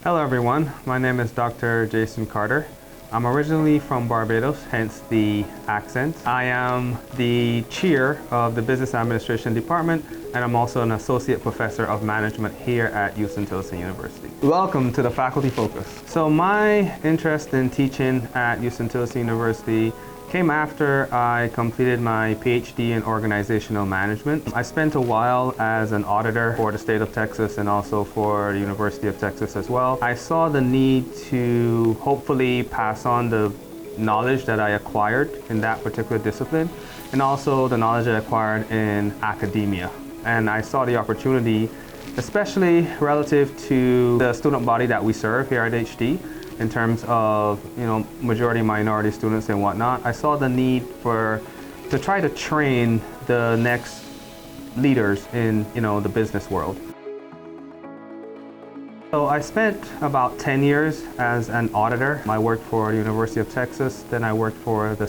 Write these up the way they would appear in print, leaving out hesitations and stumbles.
Hello everyone, my name is Dr. Jason Carter. I'm originally from Barbados, hence the accent. I am the chair of the Business Administration Department, and I'm also an associate professor of management here at Huston-Tillotson University. Welcome to the Faculty Focus. So my interest in teaching at Huston-Tillotson University came after I completed my PhD in organizational management. I spent a while as an auditor for the state of Texas and also for the University of Texas as well. I saw the need to hopefully pass on the knowledge that I acquired in that particular discipline and also the knowledge I acquired in academia. And I saw the opportunity, especially relative to the student body that we serve here at HD, in terms of, majority minority students and whatnot. I saw the need to try to train the next leaders in, the business world. So I spent about 10 years as an auditor. I worked for the University of Texas, then I worked for the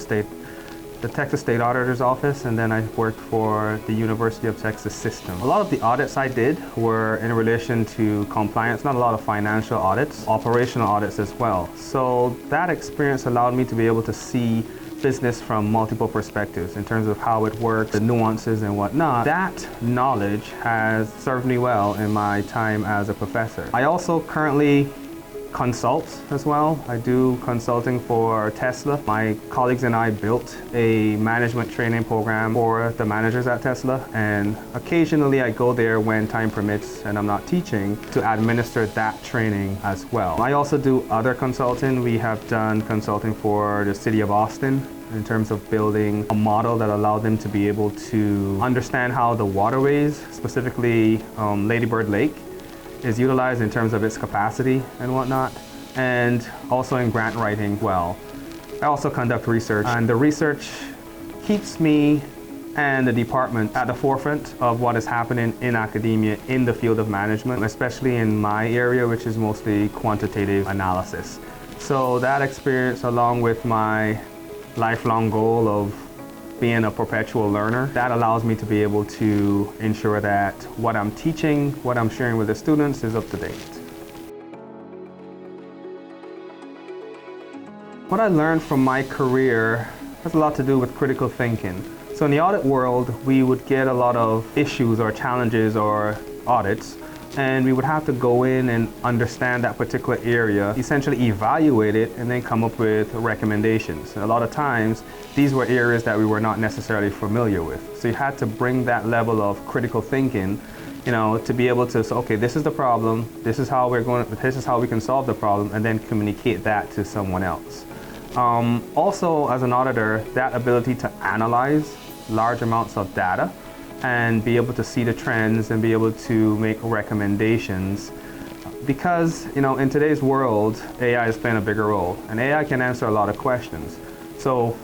Texas State Auditor's Office, and then I worked for the University of Texas system. A lot of the audits I did were in relation to compliance, not a lot of financial audits, operational audits as well. So that experience allowed me to be able to see business from multiple perspectives in terms of how it works, the nuances and whatnot. That knowledge has served me well in my time as a professor. I also currently consult as well. I do consulting for Tesla. My colleagues and I built a management training program for the managers at Tesla, and occasionally I go there when time permits and I'm not teaching to administer that training as well. I also do other consulting. We have done consulting for the city of Austin in terms of building a model that allowed them to be able to understand how the waterways, specifically Lady Bird Lake, is utilized in terms of its capacity and whatnot, and also in grant writing well. I also conduct research, and the research keeps me and the department at the forefront of what is happening in academia in the field of management, especially in my area, which is mostly quantitative analysis. So that experience, along with my lifelong goal of being a perpetual learner, that allows me to be able to ensure that what I'm teaching, what I'm sharing with the students is up to date. What I learned from my career has a lot to do with critical thinking. So in the audit world, we would get a lot of issues or challenges or audits, and we would have to go in and understand that particular area, essentially evaluate it, and then come up with recommendations. And a lot of times, these were areas that we were not necessarily familiar with. So you had to bring that level of critical thinking, to be able to say, okay, this is the problem, this is how we can solve the problem, and then communicate that to someone else. Also, as an auditor, that ability to analyze large amounts of data and be able to see the trends and be able to make recommendations. Because, in today's world, AI is playing a bigger role, and AI can answer a lot of questions. So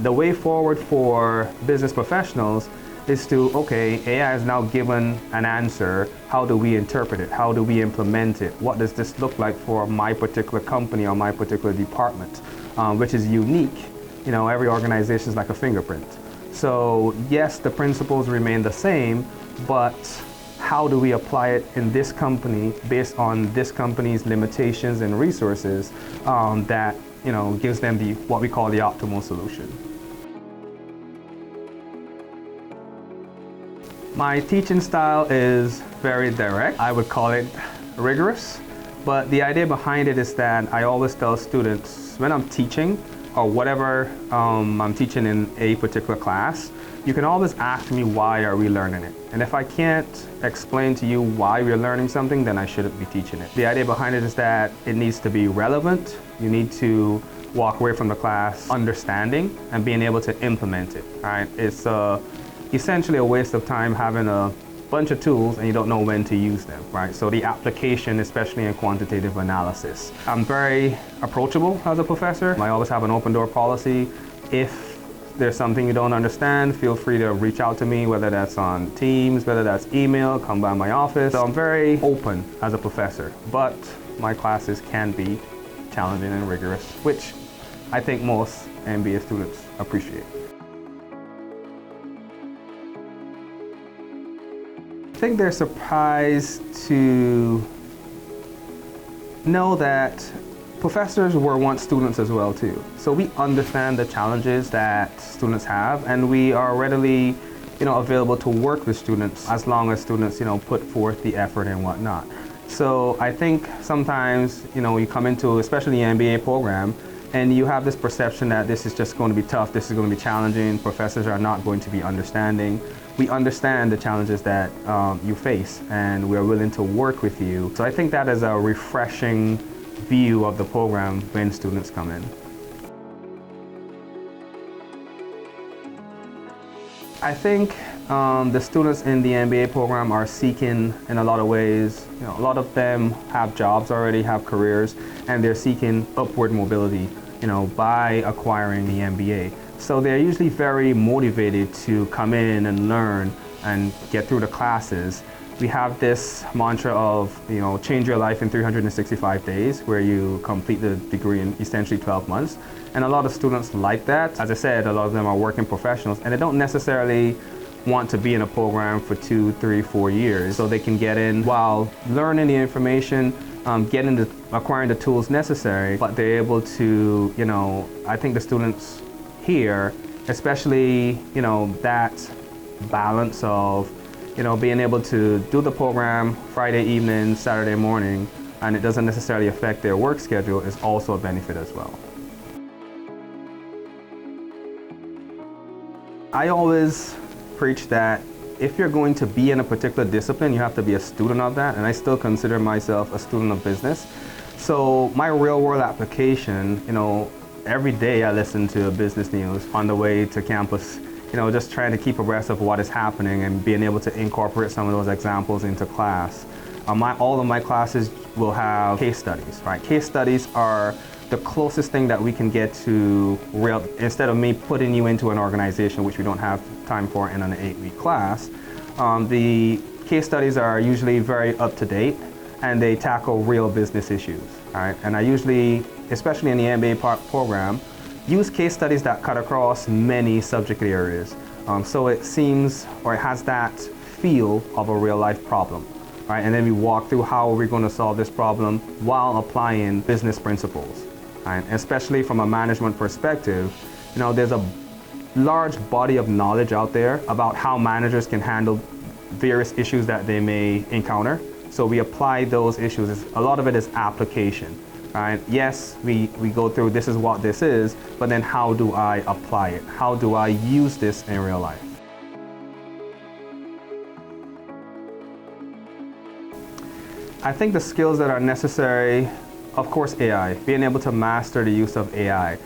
the way forward for business professionals is to, okay, AI is now given an answer. How do we interpret it? How do we implement it? What does this look like for my particular company or my particular department, which is unique. Every organization is like a fingerprint. So yes, the principles remain the same, but how do we apply it in this company based on this company's limitations and resources that gives them what we call the optimal solution. My teaching style is very direct. I would call it rigorous, but the idea behind it is that I always tell students when I'm teaching, or whatever I'm teaching in a particular class, you can always ask me, why are we learning it? And if I can't explain to you why we're learning something, then I shouldn't be teaching it. The idea behind it is that it needs to be relevant. You need to walk away from the class understanding and being able to implement it. All right? It's essentially a waste of time having a bunch of tools and you don't know when to use them, right? So the application, especially in quantitative analysis. I'm very approachable as a professor. I always have an open door policy. If there's something you don't understand, feel free to reach out to me, whether that's on Teams, whether that's email, come by my office. So I'm very open as a professor, but my classes can be challenging and rigorous, which I think most MBA students appreciate. I think they're surprised to know that professors were once students as well too. So we understand the challenges that students have, and we are readily, available to work with students as long as students, put forth the effort and whatnot. So I think sometimes, you come into, especially the MBA program, and you have this perception that this is just going to be tough, this is going to be challenging, professors are not going to be understanding. We understand the challenges that you face, and we are willing to work with you. So I think that is a refreshing view of the program when students come in. I think the students in the MBA program are seeking in a lot of ways. A lot of them have jobs already, have careers, and they're seeking upward mobility, by acquiring the MBA. So they're usually very motivated to come in and learn and get through the classes. We have this mantra of, change your life in 365 days, where you complete the degree in essentially 12 months. And a lot of students like that. As I said, a lot of them are working professionals, and they don't necessarily want to be in a program for 2, 3, 4 years. So they can get in while learning the information, acquiring the tools necessary, but they're able to, I think the students here, especially, that balance of, being able to do the program Friday evening, Saturday morning, and it doesn't necessarily affect their work schedule, is also a benefit as well. I always preach that if you're going to be in a particular discipline, you have to be a student of that, and I still consider myself a student of business. So my real world application, every day I listen to business news on the way to campus, just trying to keep abreast of what is happening and being able to incorporate some of those examples into class. All of my classes will have case studies, right? Case studies are the closest thing that we can get to real, instead of me putting you into an organization, which we don't have time for in an 8-week class. The case studies are usually very up to date, and they tackle real business issues, right? And I usually, especially in the MBA program, use case studies that cut across many subject areas. So it seems, or it has that feel of a real life problem, right? And then we walk through how we're going to solve this problem while applying business principles, right? Especially from a management perspective, there's a large body of knowledge out there about how managers can handle various issues that they may encounter. So we apply those issues. A lot of it is application. Right? Yes, we go through this is what this is, but then how do I apply it? How do I use this in real life? I think the skills that are necessary, of course, AI, being able to master the use of AI.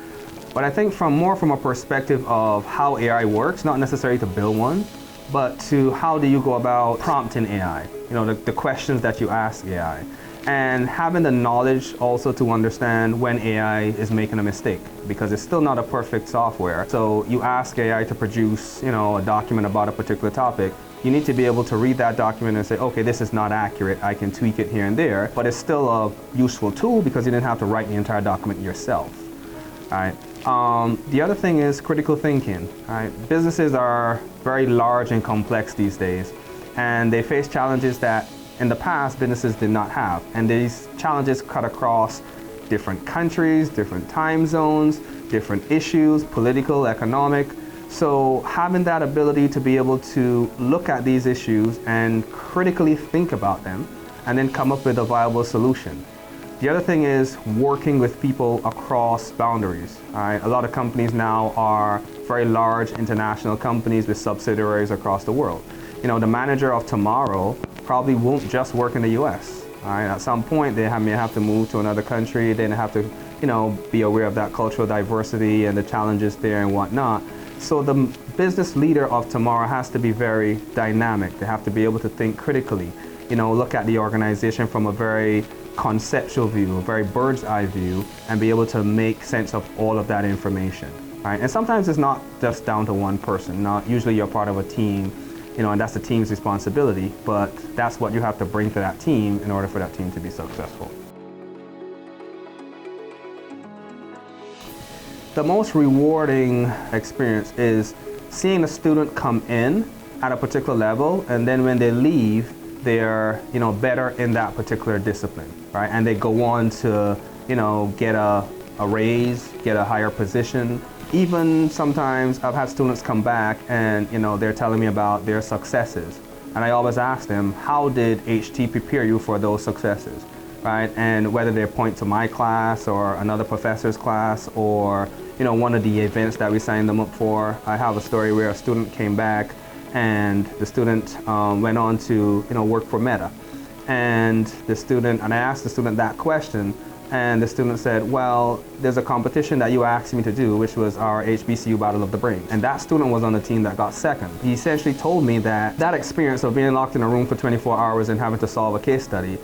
But I think from a perspective of how AI works, not necessarily to build one, but to how do you go about prompting AI, the questions that you ask AI. And having the knowledge also to understand when AI is making a mistake, because it's still not a perfect software. So you ask AI to produce, a document about a particular topic. You need to be able to read that document and say, okay, this is not accurate. I can tweak it here and there, but it's still a useful tool because you didn't have to write the entire document yourself. All right. The other thing is critical thinking. All right. Businesses are very large and complex these days, and they face challenges that in the past, businesses did not have. And these challenges cut across different countries, different time zones, different issues, political, economic. So having that ability to be able to look at these issues and critically think about them and then come up with a viable solution. The other thing is working with people across boundaries. A lot of companies now are very large international companies with subsidiaries across the world. The manager of tomorrow probably won't just work in the US. At some point, they may have to move to another country. They have to, be aware of that cultural diversity and the challenges there and whatnot. So the business leader of tomorrow has to be very dynamic. They have to be able to think critically, look at the organization from a very conceptual view, a very bird's eye view, and be able to make sense of all of that information. Right? And sometimes it's not just down to one person. Usually you're part of a team, and that's the team's responsibility, but that's what you have to bring to that team in order for that team to be successful. The most rewarding experience is seeing a student come in at a particular level, and then when they leave, they're, better in that particular discipline, right? And they go on to, get a raise, get a higher position. Even sometimes I've had students come back and, they're telling me about their successes. And I always ask them, how did HT prepare you for those successes, right? And whether they point to my class or another professor's class or, one of the events that we signed them up for. I have a story where a student came back and the student went on to, work for Meta. And I asked the student that question, and the student said, well, there's a competition that you asked me to do, which was our HBCU Battle of the Brains. And that student was on the team that got second. He essentially told me that experience of being locked in a room for 24 hours and having to solve a case study,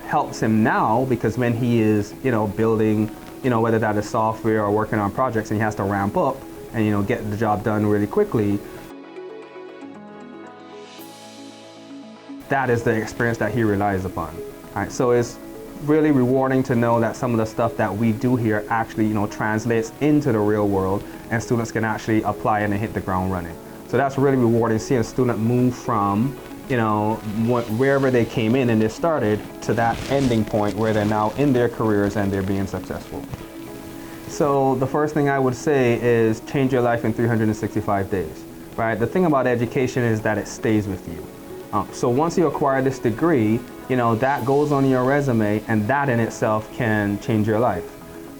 helps him now, because when he is, building, whether that is software or working on projects and he has to ramp up and, get the job done really quickly, that is the experience that he relies upon. All right, so it's really rewarding to know that some of the stuff that we do here actually, translates into the real world and students can actually apply and hit the ground running. So that's really rewarding, seeing a student move from, wherever they came in and they started to that ending point where they're now in their careers and they're being successful. So the first thing I would say is change your life in 365 days, right? The thing about education is that it stays with you. So once you acquire this degree, that goes on your resume, and that in itself can change your life.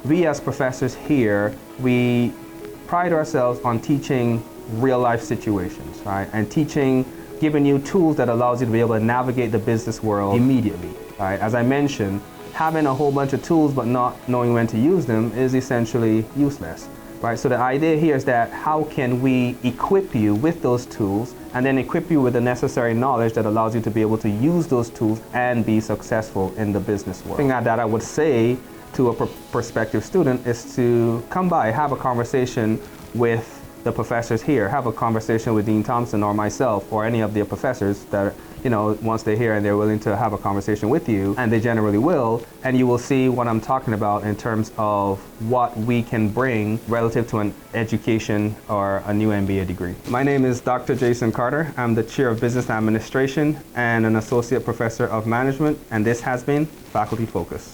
We as professors here, we pride ourselves on teaching real life situations, right? And giving you tools that allows you to be able to navigate the business world immediately, right? As I mentioned, having a whole bunch of tools but not knowing when to use them is essentially useless. Right, so the idea here is that how can we equip you with those tools and then equip you with the necessary knowledge that allows you to be able to use those tools and be successful in the business world. The thing that I would say to a prospective student is to come by, have a conversation with the professors here, have a conversation with Dean Thompson or myself or any of the professors that, once they're here and they're willing to have a conversation with you, and they generally will, and you will see what I'm talking about in terms of what we can bring relative to an education or a new MBA degree. My name is Dr. Jason Carter. I'm the Chair of Business Administration and an Associate Professor of Management, and this has been Faculty Focus.